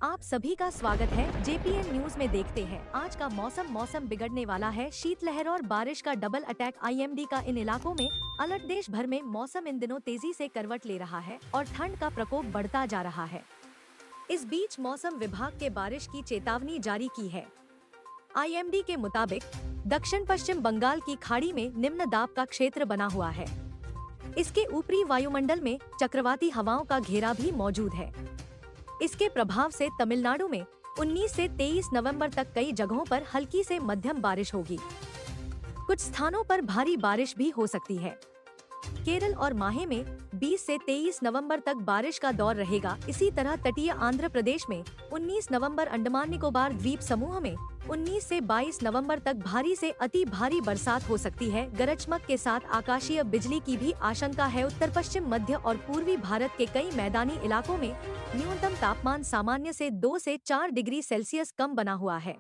आप सभी का स्वागत है जेपीएन न्यूज में। देखते हैं आज का मौसम बिगड़ने वाला है। शीतलहर और बारिश का डबल अटैक आईएमडी का इन इलाकों में अलर्ट। देश भर में मौसम इन दिनों तेजी से करवट ले रहा है और ठंड का प्रकोप बढ़ता जा रहा है। इस बीच मौसम विभाग के बारिश की चेतावनी जारी की है। आईएमडी के मुताबिक दक्षिण पश्चिम बंगाल की खाड़ी में निम्न दाब का क्षेत्र बना हुआ है। इसके ऊपरी वायुमंडल में चक्रवाती हवाओं का घेरा भी मौजूद है। इसके प्रभाव से तमिलनाडु में 19 से 23 नवंबर तक कई जगहों पर हल्की से मध्यम बारिश होगी। कुछ स्थानों पर भारी बारिश भी हो सकती है। केरल और माहे में 20 से 23 नवंबर तक बारिश का दौर रहेगा। इसी तरह तटीय आंध्र प्रदेश में 19 नवंबर, अंडमान निकोबार द्वीप समूह में 19 से 22 नवंबर तक भारी से अति भारी बरसात हो सकती है। गरज चमक के साथ आकाशीय बिजली की भी आशंका है। उत्तर पश्चिम, मध्य और पूर्वी भारत के कई मैदानी इलाकों में न्यूनतम तापमान सामान्य से 2 से 4 डिग्री सेल्सियस कम बना हुआ है।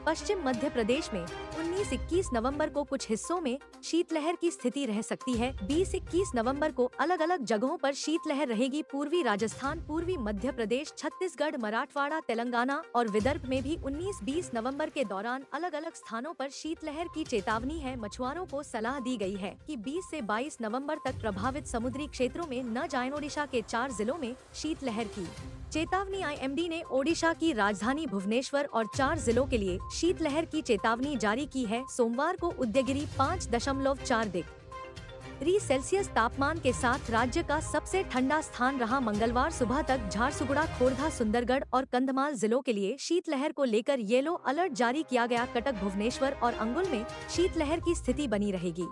पश्चिम मध्य प्रदेश में 19-21 नवंबर को कुछ हिस्सों में शीतलहर की स्थिति रह सकती है। 20-21 नवंबर को अलग अलग जगहों पर शीतलहर रहेगी। पूर्वी राजस्थान, पूर्वी मध्य प्रदेश, छत्तीसगढ़, मराठवाड़ा, तेलंगाना और विदर्भ में भी 19-20 नवंबर के दौरान अलग अलग स्थानों पर शीतलहर की चेतावनी है। मछुआरों को सलाह दी गई है कि 20 से 22 नवंबर तक प्रभावित समुद्री क्षेत्रों में न जाएं। ओडिशा के 4 जिलों में शीतलहर की चेतावनी। आईएमडी ने ओडिशा की राजधानी भुवनेश्वर और 4 जिलों के लिए शीतलहर की चेतावनी जारी की है। सोमवार को उदयगिरी 5.4 डिग्री सेल्सियस तापमान के साथ राज्य का सबसे ठंडा स्थान रहा। मंगलवार सुबह तक झारसुगुड़ा, खोर्धा, सुंदरगढ़ और कंधमाल जिलों के लिए शीतलहर को लेकर येलो अलर्ट जारी किया गया। कटक, भुवनेश्वर और अंगुल में शीतलहर की स्थिति बनी रहेगी।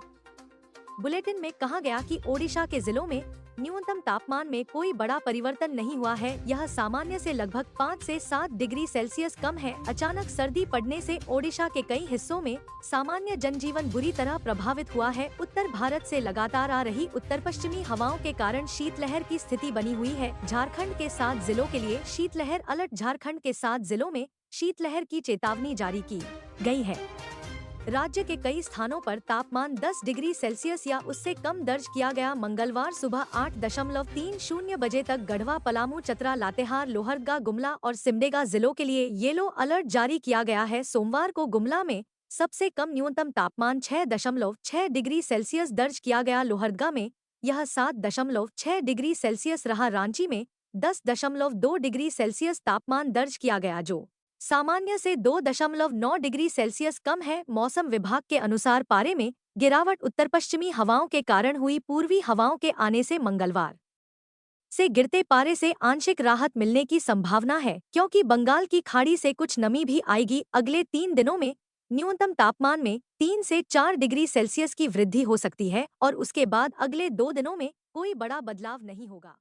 बुलेटिन में कहा गया कि ओडिशा के जिलों में न्यूनतम तापमान में कोई बड़ा परिवर्तन नहीं हुआ है। यह सामान्य से लगभग 5 से 7 डिग्री सेल्सियस कम है। अचानक सर्दी पड़ने से ओडिशा के कई हिस्सों में सामान्य जनजीवन बुरी तरह प्रभावित हुआ है। उत्तर भारत से लगातार आ रही उत्तर पश्चिमी हवाओं के कारण शीतलहर की स्थिति बनी हुई है। झारखंड के 7 जिलों के लिए शीतलहर अलर्ट। झारखंड के 7 जिलों में शीतलहर की चेतावनी जारी की गई है। राज्य के कई स्थानों पर तापमान 10 डिग्री सेल्सियस या उससे कम दर्ज किया गया। मंगलवार सुबह 8.30 बजे तक गढ़वा, पलामू, चतरा, लातेहार, लोहरदगा, गुमला और सिमडेगा जिलों के लिए येलो अलर्ट जारी किया गया है। सोमवार को गुमला में सबसे कम न्यूनतम तापमान 6.6 डिग्री सेल्सियस दर्ज किया गया। लोहरदगा में यह 7.6 डिग्री सेल्सियस रहा। रांची में 10.2 डिग्री सेल्सियस तापमान दर्ज किया गया, जो सामान्य से 2.9 डिग्री सेल्सियस कम है। मौसम विभाग के अनुसार पारे में गिरावट उत्तर पश्चिमी हवाओं के कारण हुई। पूर्वी हवाओं के आने से मंगलवार से गिरते पारे से आंशिक राहत मिलने की संभावना है, क्योंकि बंगाल की खाड़ी से कुछ नमी भी आएगी। अगले 3 दिनों में न्यूनतम तापमान में 3 से 4 डिग्री सेल्सियस की वृद्धि हो सकती है और उसके बाद अगले 2 दिनों में कोई बड़ा बदलाव नहीं होगा।